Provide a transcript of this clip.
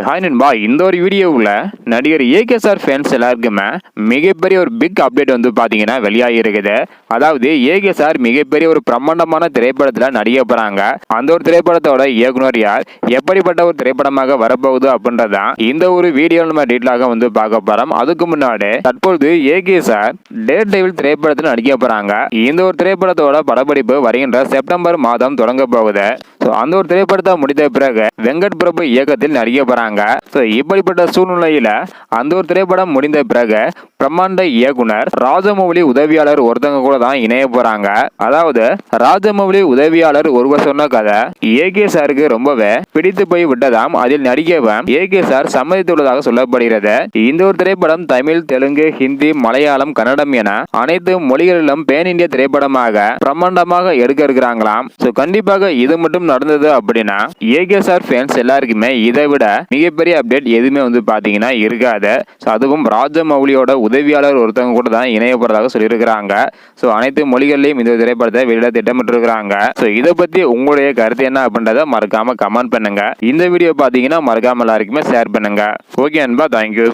Hi நண்பா, இந்த ஒரு வீடியோவில் நடிகர் ஏகேஎஸ்ஆர் ஃபேன்ஸ் எல்லாருக்குமே மிகப்பெரிய ஒரு பிக் அப்டேட் வந்து பார்த்தீங்கன்னா வெளியாகி இருக்குது. அதாவது ஏகேஎஸ்ஆர் மிகப்பெரிய ஒரு பிரம்மாண்டமான திரைப்படத்தில் நடிக்க போகிறாங்க. அந்த ஒரு திரைப்படத்தோட இயக்குனர் யார், எப்படிப்பட்ட ஒரு திரைப்படமாக வரப்போகுது அப்படின்றதான் இந்த ஒரு வீடியோ நம்ம டீட்டெயிலாக வந்து பார்க்க போகிறோம். அதுக்கு முன்னாடி தற்பொழுது ஏகேஎஸ்ஆர் டேர் டெவில் திரைப்படத்தில் நடிக்க போகிறாங்க. இந்த ஒரு திரைப்படத்தோட படப்பிடிப்பு வருகின்ற செப்டம்பர் மாதம் தொடங்க போகுது. அந்த ஒரு திரைப்படத்தை முடித்த பிறகு வெங்கட் பிரபு இயக்கத்தில் நடிக்க போறாங்க. இப்படிப்பட்ட சூழ்நிலையில அந்த ஒரு திரைப்படம் முடிந்த பிறகு பிரம்மாண்ட இயக்குனர் ராஜமௌலி உதவியாளர் ஒருத்தவங்க கூட தான் இணைய போறாங்க. அதாவது ராஜமௌலி உதவியாளர் ஒருவர் சொன்ன கதை ஏகேஎஸ்ஆருக்கு ரொம்பவே பிடித்து போய் விட்டதாம். அதில் நடிக்கவும் ஏகேஎஸ்ஆர் சம்மதித்துள்ளதாக சொல்லப்படுகிறது. இந்த ஒரு திரைப்படம் தமிழ், தெலுங்கு, ஹிந்தி, மலையாளம், கன்னடம் என அனைத்து மொழிகளிலும் பேன் இந்திய திரைப்படமாக பிரம்மாண்டமாக எடுக்க இருக்கிறாங்களாம். கண்டிப்பாக இது மட்டும் நடந்தது அப்படின்னா ஏகேஎஸ்ஆர் ஃபேன்ஸ் எல்லாருக்குமே இதை விட மிகப்பெரிய அப்டேட் எதுவுமே வந்து பாத்தீங்கன்னா இருக்காது. அதுவும் ராஜமௌலியோட உதவியாளர் ஒருத்தவங்க கூட தான் இணைய போறதாக சொல்லியிருக்கிறாங்க. அனைத்து மொழிகளிலும் இந்த திரைப்படத்தை வெளியிட திட்டமிட்டு இருக்கிறாங்க. இதை பத்தி உங்களுடைய கருத்து என்ன அப்படின்றத மறக்காம கமெண்ட் பண்ணுங்க. இந்த வீடியோ பாத்தீங்கன்னா மறக்காம எல்லாருக்குமே ஷேர் பண்ணுங்க. ஓகே அன்பா, தேங்க்யூ.